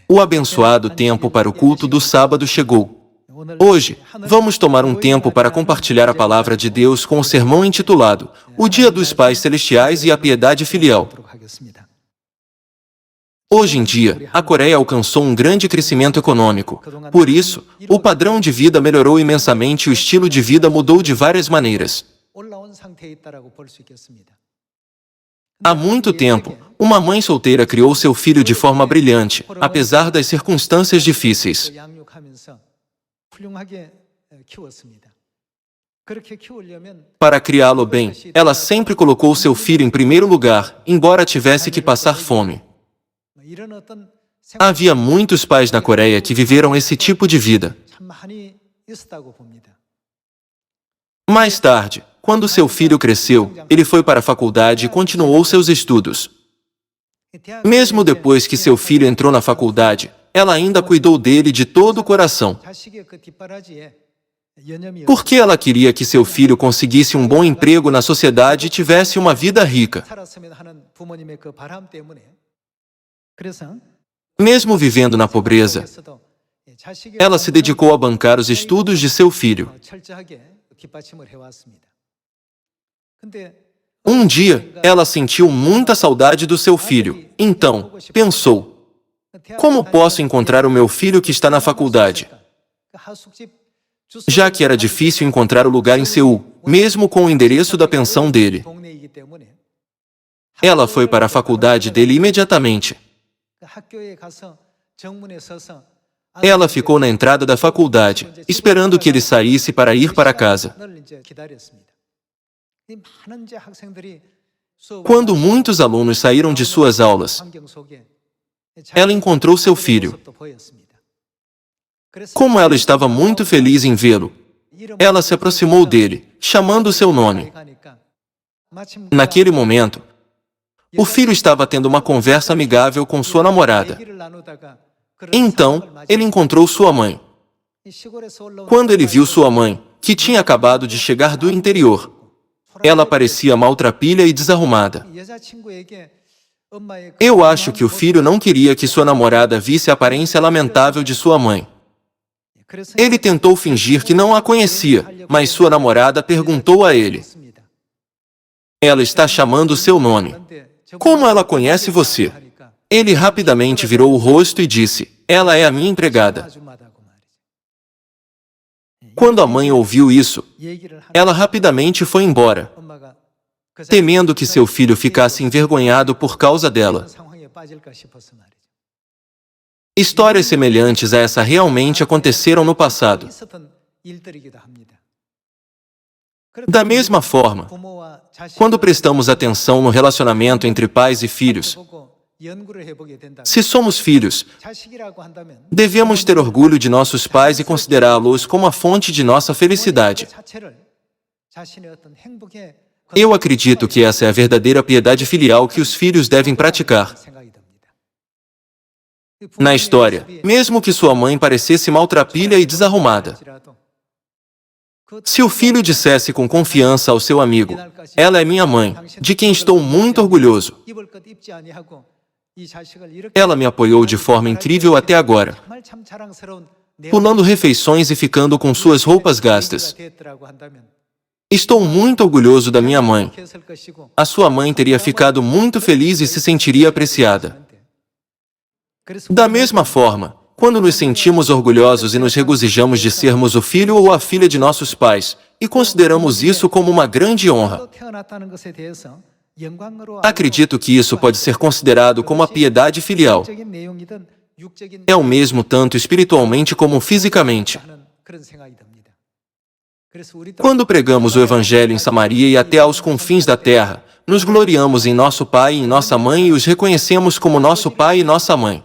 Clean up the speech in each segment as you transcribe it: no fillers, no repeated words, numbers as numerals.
O abençoado tempo para o culto do sábado chegou. Hoje, vamos tomar um tempo para compartilhar a palavra de Deus com o sermão intitulado O Dia dos Pais Celestiais e a Piedade Filial. Hoje em dia, a Coreia alcançou um grande crescimento econômico. Por isso, o padrão de vida melhorou imensamente e o estilo de vida mudou de várias maneiras. Há muito tempo, uma mãe solteira criou seu filho de forma brilhante, apesar das circunstâncias difíceis. Para criá-lo bem, ela sempre colocou seu filho em primeiro lugar, embora tivesse que passar fome. Havia muitos pais na Coreia que viveram esse tipo de vida. Mais tarde, quando seu filho cresceu, ele foi para a faculdade e continuou seus estudos. Mesmo depois que seu filho entrou na faculdade, ela ainda cuidou dele de todo o coração. Porque ela queria que seu filho conseguisse um bom emprego na sociedade e tivesse uma vida rica. Mesmo vivendo na pobreza, ela se dedicou a bancar os estudos de seu filho. Um dia, ela sentiu muita saudade do seu filho. Então, pensou: como posso encontrar o meu filho que está na faculdade? Já que era difícil encontrar o lugar em Seul, mesmo com o endereço da pensão dele. Ela foi para a faculdade dele imediatamente. Ela ficou na entrada da faculdade, esperando que ele saísse para ir para casa. Quando muitos alunos saíram de suas aulas, ela encontrou seu filho. Como ela estava muito feliz em vê-lo, ela se aproximou dele, chamando seu nome. Naquele momento, o filho estava tendo uma conversa amigável com sua namorada. Então, ele encontrou sua mãe. Quando ele viu sua mãe, que tinha acabado de chegar do interior, ela parecia maltrapilha e desarrumada. Eu acho que o filho não queria que sua namorada visse a aparência lamentável de sua mãe. Ele tentou fingir que não a conhecia, mas sua namorada perguntou a ele: ela está chamando seu nome. Como ela conhece você? Ele rapidamente virou o rosto e disse: ela é a minha empregada. Quando a mãe ouviu isso, ela rapidamente foi embora, temendo que seu filho ficasse envergonhado por causa dela. Histórias semelhantes a essa realmente aconteceram no passado. Da mesma forma, quando prestamos atenção no relacionamento entre pais e filhos, se somos filhos, devemos ter orgulho de nossos pais e considerá-los como a fonte de nossa felicidade. Eu acredito que essa é a verdadeira piedade filial que os filhos devem praticar. Na história, mesmo que sua mãe parecesse maltrapilha e desarrumada, se o filho dissesse com confiança ao seu amigo: ela é minha mãe, de quem estou muito orgulhoso. Ela me apoiou de forma incrível até agora, pulando refeições e ficando com suas roupas gastas. Estou muito orgulhoso da minha mãe. A sua mãe teria ficado muito feliz e se sentiria apreciada. Da mesma forma, quando nos sentimos orgulhosos e nos regozijamos de sermos o filho ou a filha de nossos pais, e consideramos isso como uma grande honra, acredito que isso pode ser considerado como a piedade filial. É o mesmo tanto espiritualmente como fisicamente. Quando pregamos o Evangelho em Samaria e até aos confins da terra, nos gloriamos em nosso pai e em nossa mãe e os reconhecemos como nosso pai e nossa mãe.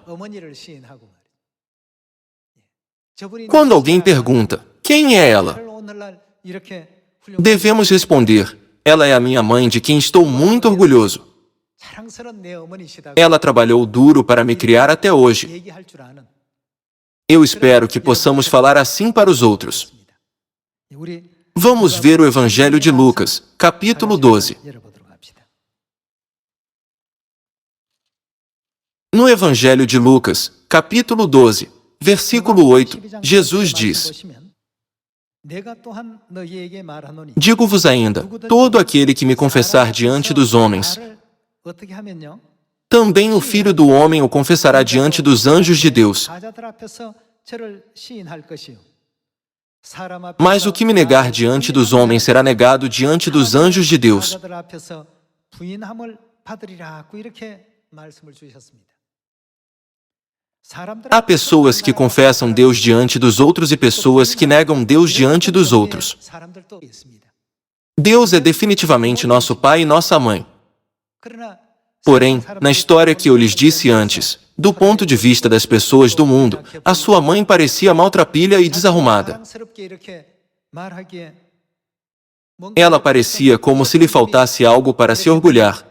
Quando alguém pergunta: quem é ela? Devemos responder: ela é a minha mãe, de quem estou muito orgulhoso. Ela trabalhou duro para me criar até hoje. Eu espero que possamos falar assim para os outros. Vamos ver o Evangelho de Lucas, capítulo 12. No Evangelho de Lucas, capítulo 12, versículo 8, Jesus diz: Digo-vos ainda, todo aquele que me confessar diante dos homens, também o Filho do Homem o confessará diante dos anjos de Deus. Mas o que me negar diante dos homens será negado diante dos anjos de Deus. Há pessoas que confessam Deus diante dos outros e pessoas que negam Deus diante dos outros. Deus é definitivamente nosso Pai e nossa Mãe. Porém, na história que eu lhes disse antes, do ponto de vista das pessoas do mundo, a sua mãe parecia maltrapilha e desarrumada. Ela parecia como se lhe faltasse algo para se orgulhar.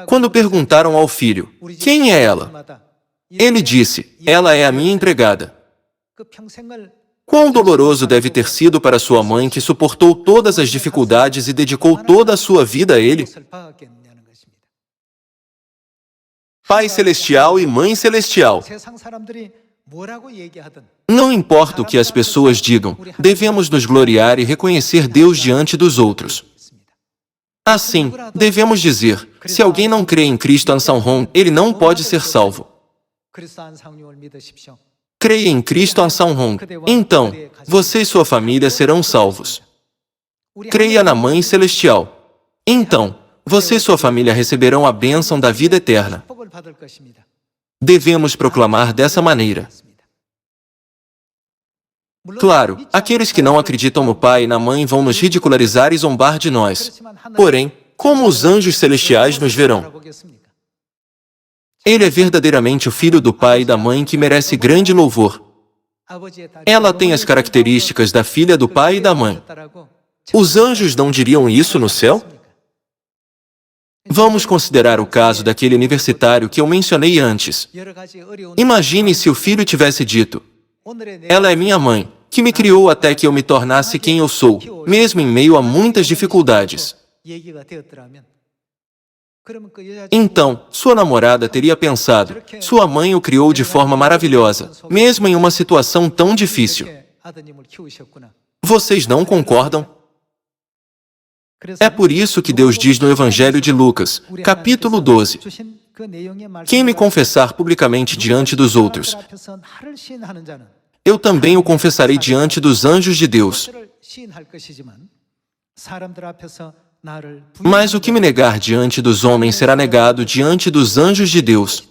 Quando perguntaram ao filho, quem é ela? Ele disse, ela é a minha empregada. Quão doloroso deve ter sido para sua mãe que suportou todas as dificuldades e dedicou toda a sua vida a ele? Pai Celestial e Mãe Celestial. Não importa o que as pessoas digam, devemos nos gloriar e reconhecer Deus diante dos outros. Assim, devemos dizer, se alguém não crê em Cristo Ansanhong, ele não pode ser salvo. Creia em Cristo Ansanhong, então, você e sua família serão salvos. Creia na Mãe Celestial. Então, você e sua família receberão a bênção da vida eterna. Devemos proclamar dessa maneira. Claro, aqueles que não acreditam no Pai e na Mãe vão nos ridicularizar e zombar de nós. Porém, como os anjos celestiais nos verão? Ele é verdadeiramente o Filho do Pai e da Mãe que merece grande louvor. Ela tem as características da filha do Pai e da Mãe. Os anjos não diriam isso no céu? Vamos considerar o caso daquele universitário que eu mencionei antes. Imagine se o filho tivesse dito, ela é minha mãe, que me criou até que eu me tornasse quem eu sou, mesmo em meio a muitas dificuldades. Então, sua namorada teria pensado, sua mãe o criou de forma maravilhosa, mesmo em uma situação tão difícil. Vocês não concordam? É por isso que Deus diz no Evangelho de Lucas, capítulo 12, quem me confessar publicamente diante dos outros, eu também o confessarei diante dos anjos de Deus. Mas o que me negar diante dos homens será negado diante dos anjos de Deus.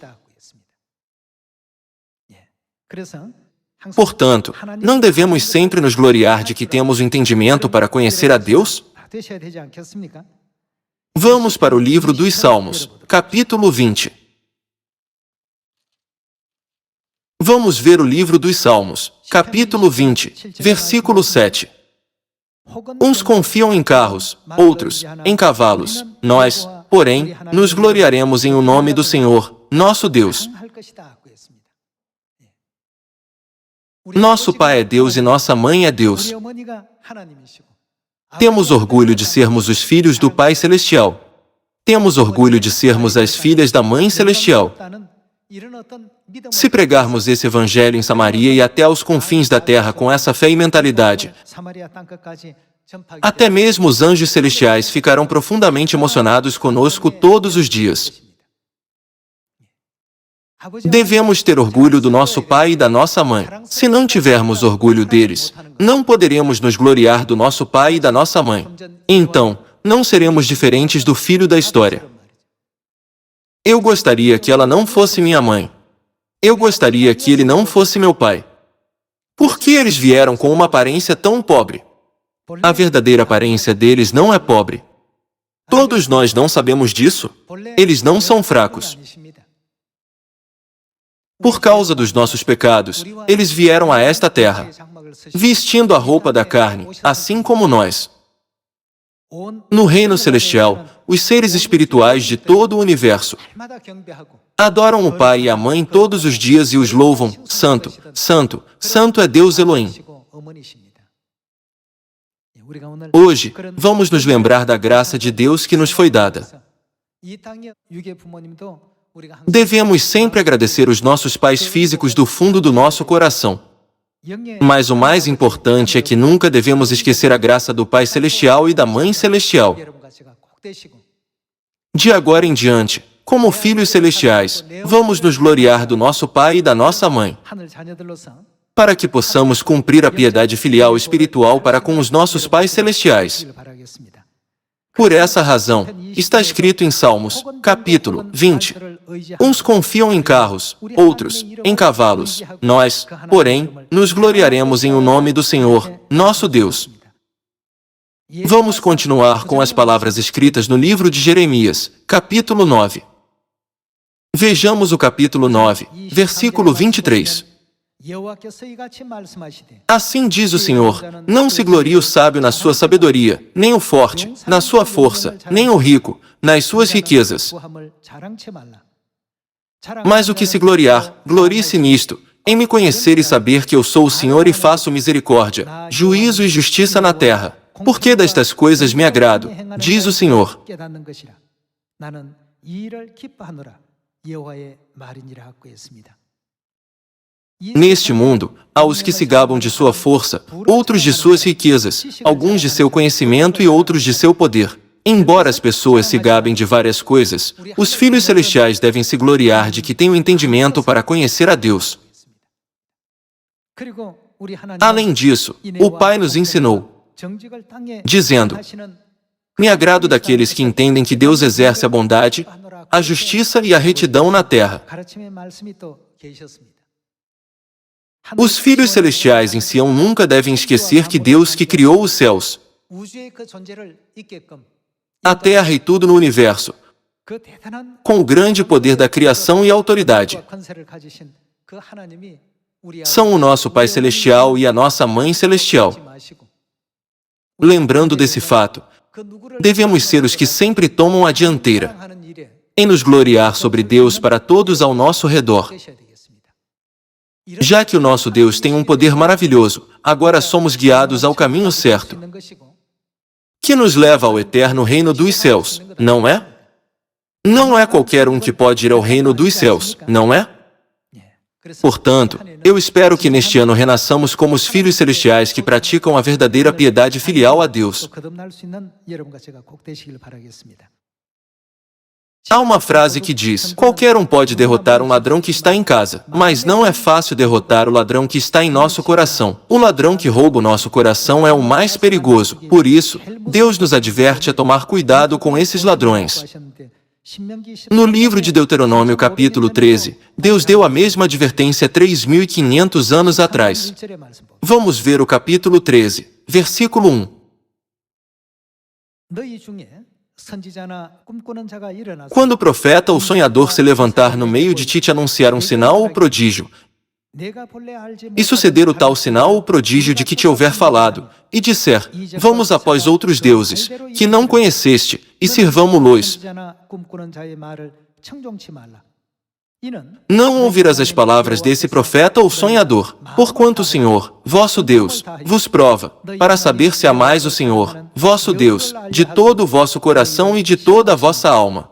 Portanto, não devemos sempre nos gloriar de que temos o entendimento para conhecer a Deus? Vamos para o livro dos Salmos, capítulo 20. Vamos ver o livro dos Salmos, capítulo 20, versículo 7. Uns confiam em carros, outros em cavalos. Nós, porém, nos gloriaremos em o nome do Senhor, nosso Deus. Nosso Pai é Deus e nossa Mãe é Deus. Temos orgulho de sermos os filhos do Pai Celestial. Temos orgulho de sermos as filhas da Mãe Celestial. Se pregarmos esse evangelho em Samaria e até aos confins da terra com essa fé e mentalidade, até mesmo os anjos celestiais ficarão profundamente emocionados conosco todos os dias. Devemos ter orgulho do nosso pai e da nossa mãe. Se não tivermos orgulho deles, não poderemos nos gloriar do nosso pai e da nossa mãe. Então, não seremos diferentes do filho da história. Eu gostaria que ela não fosse minha mãe. Eu gostaria que ele não fosse meu pai. Por que eles vieram com uma aparência tão pobre? A verdadeira aparência deles não é pobre. Todos nós não sabemos disso. Eles não são fracos. Por causa dos nossos pecados, eles vieram a esta terra, vestindo a roupa da carne, assim como nós. No reino celestial, os seres espirituais de todo o universo adoram o Pai e a Mãe todos os dias e os louvam, Santo, Santo, Santo é Deus Elohim. Hoje, vamos nos lembrar da graça de Deus que nos foi dada. Devemos sempre agradecer os nossos pais físicos do fundo do nosso coração. Mas o mais importante é que nunca devemos esquecer a graça do Pai Celestial e da Mãe Celestial. De agora em diante, como filhos celestiais, vamos nos gloriar do nosso Pai e da nossa Mãe, para que possamos cumprir a piedade filial espiritual para com os nossos pais celestiais. Por essa razão, está escrito em Salmos, capítulo 20. Uns confiam em carros, outros em cavalos. Nós, porém, nos gloriaremos em o nome do Senhor, nosso Deus. Vamos continuar com as palavras escritas no livro de Jeremias, capítulo 9. Vejamos o capítulo 9, versículo 23. Assim diz o Senhor, não se glorie o sábio na sua sabedoria, nem o forte, na sua força, nem o rico, nas suas riquezas. Mas o que se gloriar, glorie-se nisto, em me conhecer e saber que eu sou o Senhor e faço misericórdia, juízo e justiça na terra. Porque destas coisas me agrado, diz o Senhor. Neste mundo, há os que se gabam de sua força, outros de suas riquezas, alguns de seu conhecimento e outros de seu poder. Embora as pessoas se gabem de várias coisas, os filhos celestiais devem se gloriar de que têm o entendimento para conhecer a Deus. Além disso, o Pai nos ensinou, dizendo, me agrado daqueles que entendem que Deus exerce a bondade, a justiça e a retidão na terra. Os filhos celestiais em Sião nunca devem esquecer que Deus que criou os céus, a terra e tudo no universo, com o grande poder da criação e autoridade, são o nosso Pai Celestial e a nossa Mãe Celestial. Lembrando desse fato, devemos ser os que sempre tomam a dianteira em nos gloriar sobre Deus para todos ao nosso redor. Já que o nosso Deus tem um poder maravilhoso, agora somos guiados ao caminho certo, que nos leva ao eterno reino dos céus, não é? Não é qualquer um que pode ir ao reino dos céus, não é? Portanto, eu espero que neste ano renasçamos como os filhos celestiais que praticam a verdadeira piedade filial a Deus. Há uma frase que diz, qualquer um pode derrotar um ladrão que está em casa, mas não é fácil derrotar o ladrão que está em nosso coração. O ladrão que rouba o nosso coração é o mais perigoso. Por isso, Deus nos adverte a tomar cuidado com esses ladrões. No livro de Deuteronômio, capítulo 13, Deus deu a mesma advertência 3.500 anos atrás. Vamos ver o capítulo 13, versículo 1. Quando o profeta ou sonhador se levantar no meio de ti te anunciar um sinal ou prodígio, e suceder o tal sinal ou prodígio de que te houver falado, e disser, vamos após outros deuses, que não conheceste, e sirvamo-los, não ouvirás as palavras desse profeta ou sonhador, porquanto o Senhor, vosso Deus, vos prova, para saber se amais o Senhor, vosso Deus, de todo o vosso coração e de toda a vossa alma.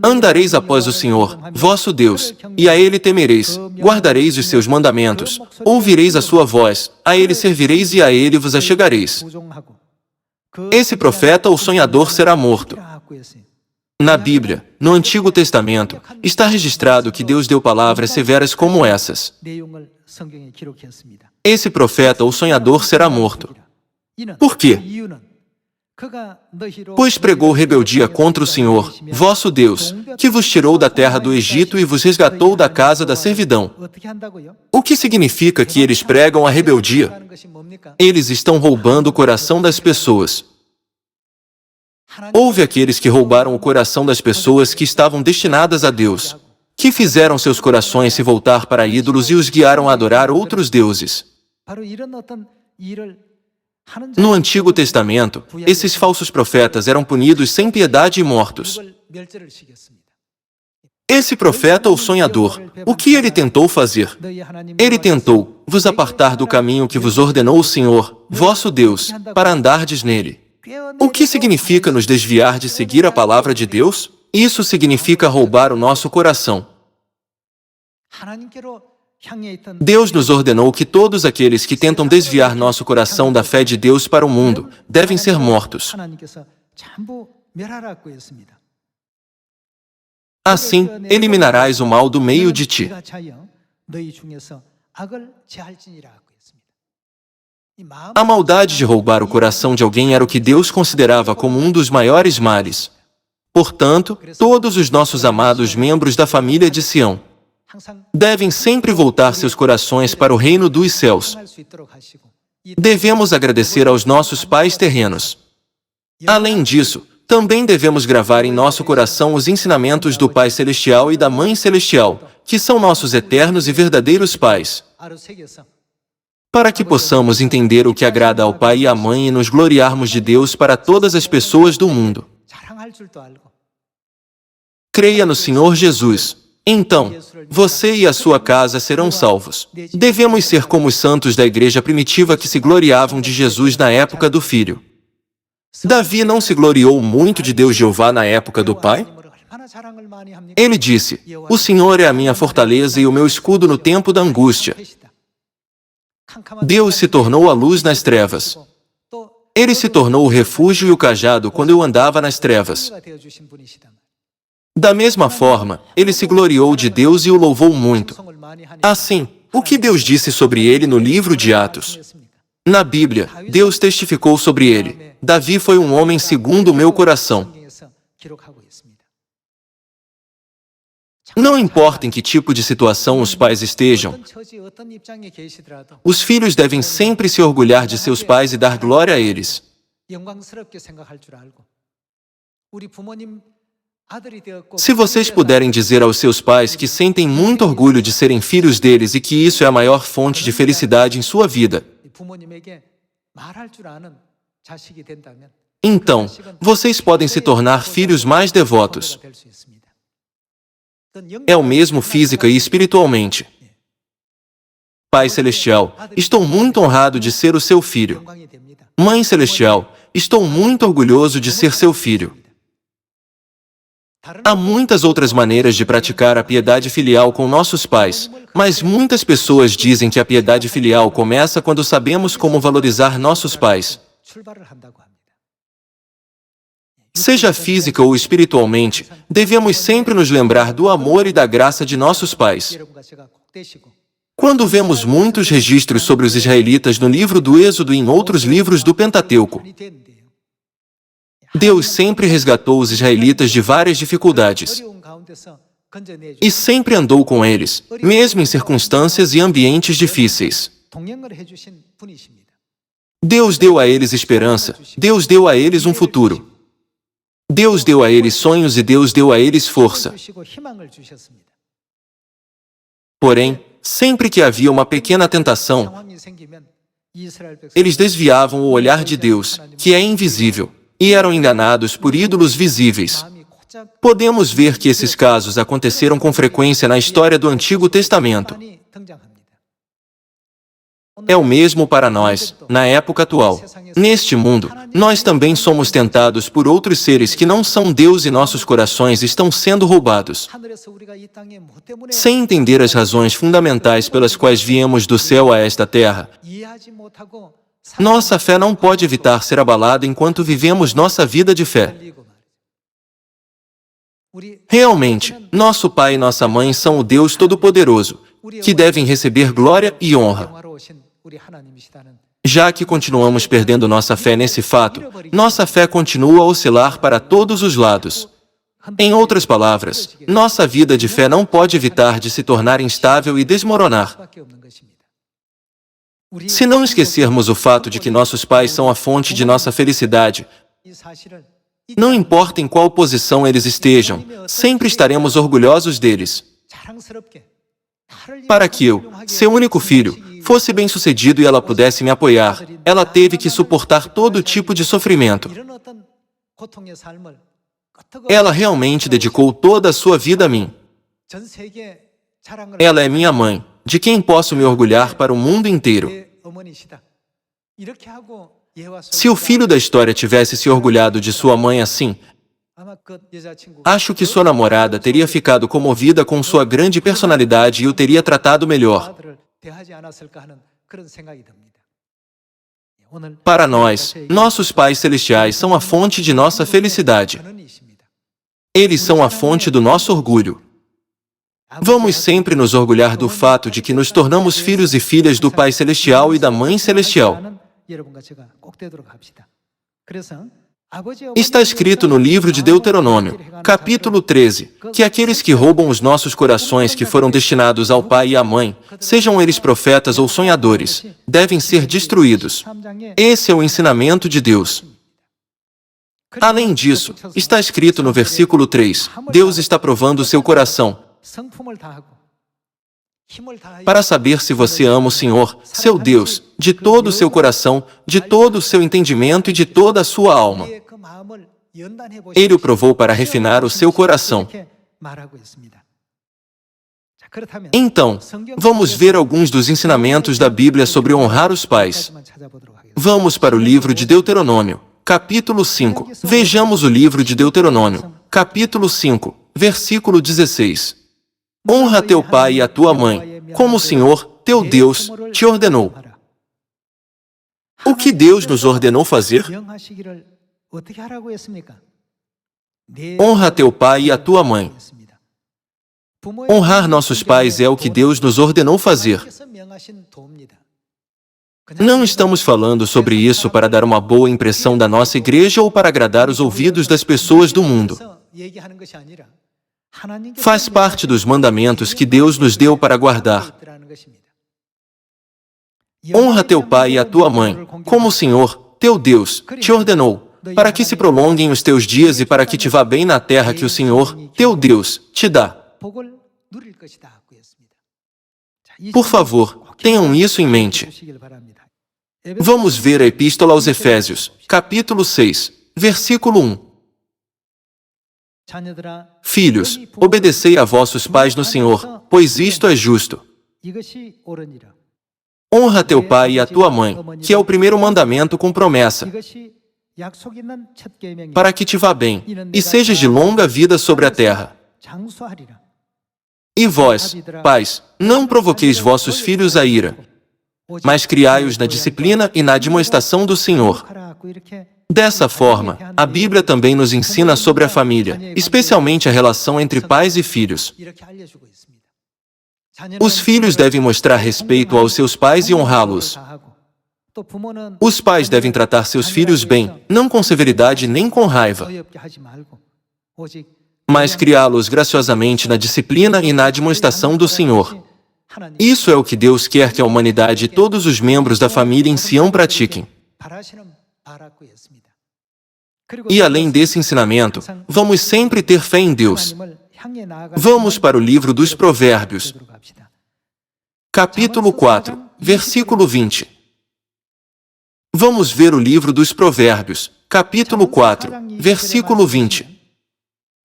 Andareis após o Senhor, vosso Deus, e a Ele temereis, guardareis os seus mandamentos, ouvireis a sua voz, a Ele servireis e a Ele vos achegareis. Esse profeta ou sonhador será morto. Na Bíblia, no Antigo Testamento, está registrado que Deus deu palavras severas como essas. Esse profeta ou sonhador será morto. Por quê? Pois pregou rebeldia contra o Senhor, vosso Deus, que vos tirou da terra do Egito e vos resgatou da casa da servidão. O que significa que eles pregam a rebeldia? Eles estão roubando o coração das pessoas. Houve aqueles que roubaram o coração das pessoas que estavam destinadas a Deus, que fizeram seus corações se voltar para ídolos e os guiaram a adorar outros deuses. No Antigo Testamento, esses falsos profetas eram punidos sem piedade e mortos. Esse profeta ou sonhador, o que ele tentou fazer? Ele tentou vos apartar do caminho que vos ordenou o Senhor, vosso Deus, para andardes nele. O que significa nos desviar de seguir a palavra de Deus? Isso significa roubar o nosso coração. Deus nos ordenou que todos aqueles que tentam desviar nosso coração da fé de Deus para o mundo devem ser mortos. Assim, eliminarás o mal do meio de ti. A maldade de roubar o coração de alguém era o que Deus considerava como um dos maiores males. Portanto, todos os nossos amados membros da família de Sião devem sempre voltar seus corações para o reino dos céus. Devemos agradecer aos nossos pais terrenos. Além disso, também devemos gravar em nosso coração os ensinamentos do Pai Celestial e da Mãe Celestial, que são nossos eternos e verdadeiros pais, para que possamos entender o que agrada ao Pai e à Mãe e nos gloriarmos de Deus para todas as pessoas do mundo. Creia no Senhor Jesus. Então, você e a sua casa serão salvos. Devemos ser como os santos da igreja primitiva que se gloriavam de Jesus na época do Filho. Davi não se gloriou muito de Deus Jeová na época do Pai? Ele disse: "O Senhor é a minha fortaleza e o meu escudo no tempo da angústia." Deus se tornou a luz nas trevas. Ele se tornou o refúgio e o cajado quando eu andava nas trevas. Da mesma forma, ele se gloriou de Deus e o louvou muito. Assim, o que Deus disse sobre ele no livro de Atos? Na Bíblia, Deus testificou sobre ele: "Davi foi um homem segundo o meu coração." Não importa em que tipo de situação os pais estejam, os filhos devem sempre se orgulhar de seus pais e dar glória a eles. Se vocês puderem dizer aos seus pais que sentem muito orgulho de serem filhos deles e que isso é a maior fonte de felicidade em sua vida, então, vocês podem se tornar filhos mais devotos. É o mesmo física e espiritualmente. Pai Celestial, estou muito honrado de ser o seu filho. Mãe Celestial, estou muito orgulhoso de ser seu filho. Há muitas outras maneiras de praticar a piedade filial com nossos pais, mas muitas pessoas dizem que a piedade filial começa quando sabemos como valorizar nossos pais. Seja física ou espiritualmente, devemos sempre nos lembrar do amor e da graça de nossos pais. Quando vemos muitos registros sobre os israelitas no livro do Êxodo e em outros livros do Pentateuco, Deus sempre resgatou os israelitas de várias dificuldades e sempre andou com eles, mesmo em circunstâncias e ambientes difíceis. Deus deu a eles esperança, Deus deu a eles um futuro. Deus deu a eles sonhos e Deus deu a eles força. Porém, sempre que havia uma pequena tentação, eles desviavam o olhar de Deus, que é invisível, e eram enganados por ídolos visíveis. Podemos ver que esses casos aconteceram com frequência na história do Antigo Testamento. É o mesmo para nós, na época atual. Neste mundo, nós também somos tentados por outros seres que não são Deus e nossos corações estão sendo roubados. Sem entender as razões fundamentais pelas quais viemos do céu a esta terra, nossa fé não pode evitar ser abalada enquanto vivemos nossa vida de fé. Realmente, nosso Pai e nossa Mãe são o Deus Todo-Poderoso, que devem receber glória e honra. Já que continuamos perdendo nossa fé nesse fato, nossa fé continua a oscilar para todos os lados. Em outras palavras, nossa vida de fé não pode evitar de se tornar instável e desmoronar. Se não esquecermos o fato de que nossos pais são a fonte de nossa felicidade, não importa em qual posição eles estejam, sempre estaremos orgulhosos deles. Para que eu, seu único filho, fosse bem-sucedido e ela pudesse me apoiar, ela teve que suportar todo tipo de sofrimento. Ela realmente dedicou toda a sua vida a mim. Ela é minha mãe, de quem posso me orgulhar para o mundo inteiro. Se o filho da história tivesse se orgulhado de sua mãe assim, acho que sua namorada teria ficado comovida com sua grande personalidade e o teria tratado melhor. Para nós, nossos pais celestiais são a fonte de nossa felicidade. Eles são a fonte do nosso orgulho. Vamos sempre nos orgulhar do fato de que nos tornamos filhos e filhas do Pai Celestial e da Mãe Celestial. Está escrito no livro de Deuteronômio, capítulo 13, que aqueles que roubam os nossos corações que foram destinados ao pai e à mãe, sejam eles profetas ou sonhadores, devem ser destruídos. Esse é o ensinamento de Deus. Além disso, está escrito no versículo 3, Deus está provando seu coração para saber se você ama o Senhor, seu Deus, de todo o seu coração, de todo o seu entendimento e de toda a sua alma. Ele o provou para refinar o seu coração. Então, vamos ver alguns dos ensinamentos da Bíblia sobre honrar os pais. Vamos para o livro de Deuteronômio, capítulo 5. Vejamos o livro de Deuteronômio, capítulo 5, versículo 16. Honra teu pai e a tua mãe, como o Senhor, teu Deus, te ordenou. O que Deus nos ordenou fazer? Honra teu pai e a tua mãe. Honrar nossos pais é o que Deus nos ordenou fazer. Não estamos falando sobre isso para dar uma boa impressão da nossa igreja ou para agradar os ouvidos das pessoas do mundo. Faz parte dos mandamentos que Deus nos deu para guardar. Honra teu pai e a tua mãe, como o Senhor, teu Deus, te ordenou, para que se prolonguem os teus dias e para que te vá bem na terra que o Senhor, teu Deus, te dá. Por favor, tenham isso em mente. Vamos ver a Epístola aos Efésios, capítulo 6, versículo 1. Filhos, obedecei a vossos pais no Senhor, pois isto é justo. Honra teu pai e a tua mãe, que é o primeiro mandamento com promessa, para que te vá bem, e sejas de longa vida sobre a terra. E vós, pais, não provoqueis vossos filhos a ira, mas criai-os na disciplina e na admoestação do Senhor. Dessa forma, a Bíblia também nos ensina sobre a família, especialmente a relação entre pais e filhos. Os filhos devem mostrar respeito aos seus pais e honrá-los. Os pais devem tratar seus filhos bem, não com severidade nem com raiva, mas criá-los graciosamente na disciplina e na admoestação do Senhor. Isso é o que Deus quer que a humanidade e todos os membros da família em Sião pratiquem. E além desse ensinamento, vamos sempre ter fé em Deus. Vamos para o livro dos Provérbios, capítulo 4, versículo 20. Vamos ver o livro dos Provérbios, capítulo 4, versículo 20.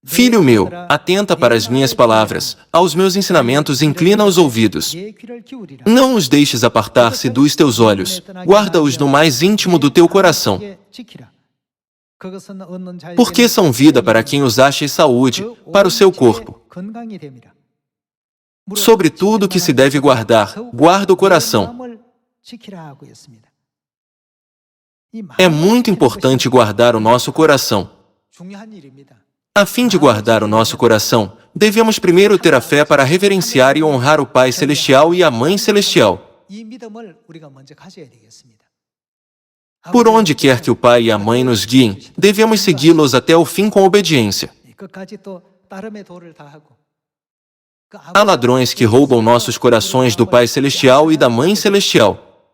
Filho meu, atenta para as minhas palavras, aos meus ensinamentos inclina os ouvidos. Não os deixes apartar-se dos teus olhos, guarda-os no mais íntimo do teu coração. Porque são vida para quem os acha e saúde, para o seu corpo. Sobre tudo que se deve guardar, guarda o coração. É muito importante guardar o nosso coração. A fim de guardar o nosso coração, devemos primeiro ter a fé para reverenciar e honrar o Pai Celestial e a Mãe Celestial. Por onde quer que o pai e a mãe nos guiem, devemos segui-los até o fim com obediência. Há ladrões que roubam nossos corações do Pai Celestial e da Mãe Celestial.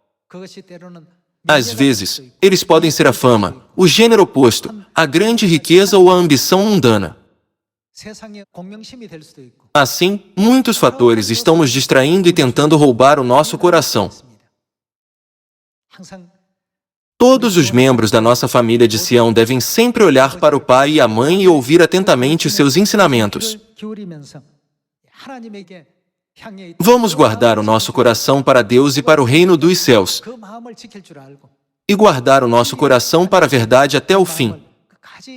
Às vezes, eles podem ser a fama, o gênero oposto, a grande riqueza ou a ambição mundana. Assim, muitos fatores estão nos distraindo e tentando roubar o nosso coração. Todos os membros da nossa família de Sião devem sempre olhar para o pai e a mãe e ouvir atentamente os seus ensinamentos. Vamos guardar o nosso coração para Deus e para o reino dos céus. e guardar o nosso coração para a verdade até o fim.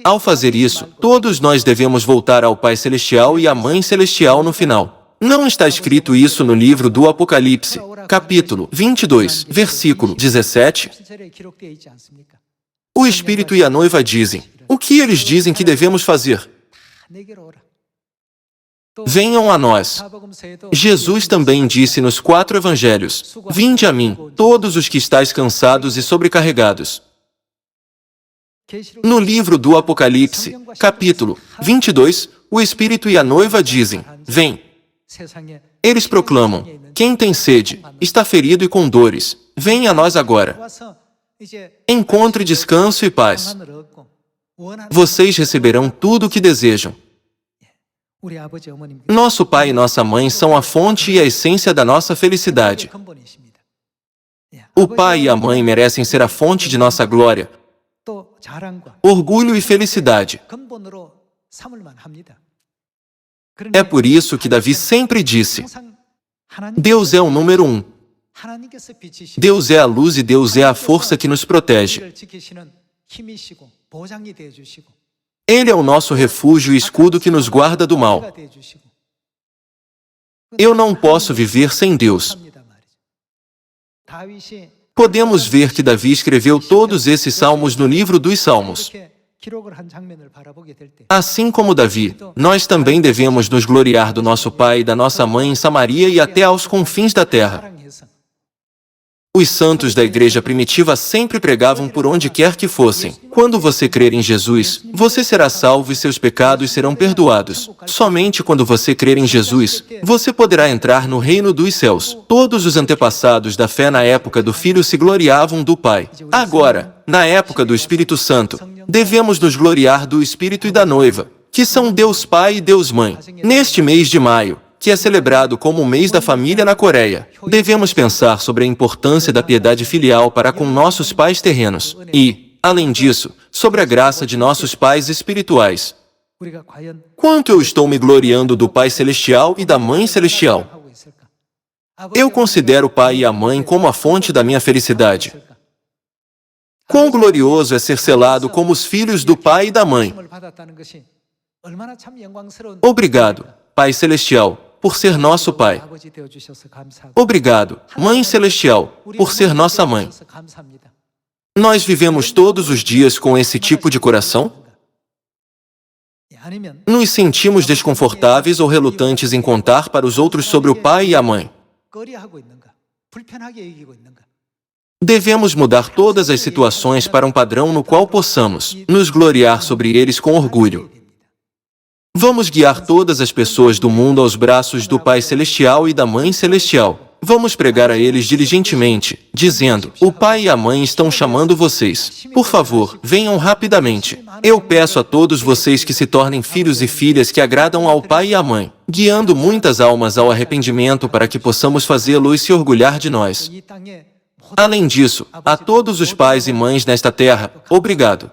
Ao fazer isso, todos nós devemos voltar ao Pai Celestial e à Mãe Celestial no final. Não está escrito isso no livro do Apocalipse, capítulo 22, versículo 17? O Espírito e a noiva dizem: o que eles dizem que devemos fazer? Venham a nós. Jesus também disse nos 4 evangelhos: vinde a mim, todos os que estáis cansados e sobrecarregados. No livro do Apocalipse, capítulo 22, o Espírito e a noiva dizem: vem. Eles proclamam: quem tem sede, está ferido e com dores, vem a nós agora. Encontre descanso e paz. Vocês receberão tudo o que desejam. Nosso pai e nossa mãe são a fonte e a essência da nossa felicidade. O pai e a mãe merecem ser a fonte de nossa glória, orgulho e felicidade. É por isso que Davi sempre disse: Deus é o número 1. Deus é a luz e Deus é a força que nos protege. Ele é o nosso refúgio e escudo que nos guarda do mal. Eu não posso viver sem Deus. Podemos ver que Davi escreveu todos esses salmos no livro dos Salmos. Assim como Davi, nós também devemos nos gloriar do nosso pai e da nossa mãe em Samaria e até aos confins da terra. Os santos da igreja primitiva sempre pregavam por onde quer que fossem: quando você crer em Jesus, você será salvo e seus pecados serão perdoados. Somente quando você crer em Jesus, você poderá entrar no reino dos céus. Todos os antepassados da fé na época do Filho se gloriavam do Pai. Agora, na época do Espírito Santo, devemos nos gloriar do Espírito e da noiva, que são Deus Pai e Deus Mãe. Neste mês de maio, que é celebrado como o mês da família na Coreia, devemos pensar sobre a importância da piedade filial para com nossos pais terrenos e, além disso, sobre a graça de nossos pais espirituais. Quanto eu estou me gloriando do Pai Celestial e da Mãe Celestial? Eu considero o pai e a mãe como a fonte da minha felicidade. Quão glorioso é ser selado como os filhos do Pai e da Mãe. Obrigado, Pai Celestial, por ser nosso Pai. Obrigado, Mãe Celestial, por ser nossa Mãe. Nós vivemos todos os dias com esse tipo de coração? Nos sentimos desconfortáveis ou relutantes em contar para os outros sobre o pai e a mãe? Devemos mudar todas as situações para um padrão no qual possamos nos gloriar sobre eles com orgulho. Vamos guiar todas as pessoas do mundo aos braços do Pai Celestial e da Mãe Celestial. Vamos pregar a eles diligentemente, dizendo: o pai e a mãe estão chamando vocês. Por favor, venham rapidamente. Eu peço a todos vocês que se tornem filhos e filhas que agradam ao pai e à mãe, guiando muitas almas ao arrependimento para que possamos fazê-lo e se orgulhar de nós. Além disso, a todos os pais e mães nesta terra, obrigado.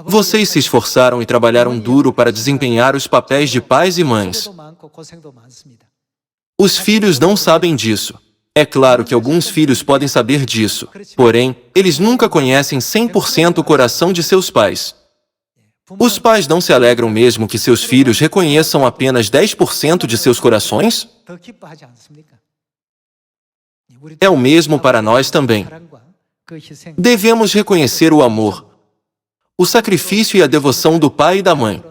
Vocês se esforçaram e trabalharam duro para desempenhar os papéis de pais e mães. Os filhos não sabem disso. É claro que alguns filhos podem saber disso, porém, eles nunca conhecem 100% o coração de seus pais. Os pais não se alegram mesmo que seus filhos reconheçam apenas 10% de seus corações? É o mesmo para nós também. Devemos reconhecer o amor, o sacrifício e a devoção do pai e da mãe,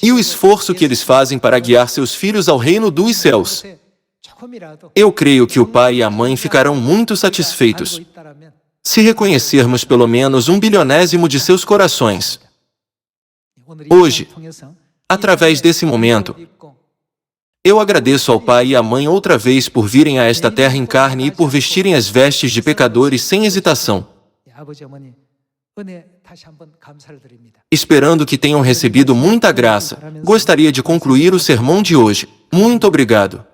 e o esforço que eles fazem para guiar seus filhos ao reino dos céus. Eu creio que o pai e a mãe ficarão muito satisfeitos se reconhecermos pelo menos 1/1000º de seus corações. Hoje, através desse momento, eu agradeço ao pai e à mãe outra vez por virem a esta terra em carne e por vestirem as vestes de pecadores sem hesitação. Esperando que tenham recebido muita graça, gostaria de concluir o sermão de hoje. Muito obrigado.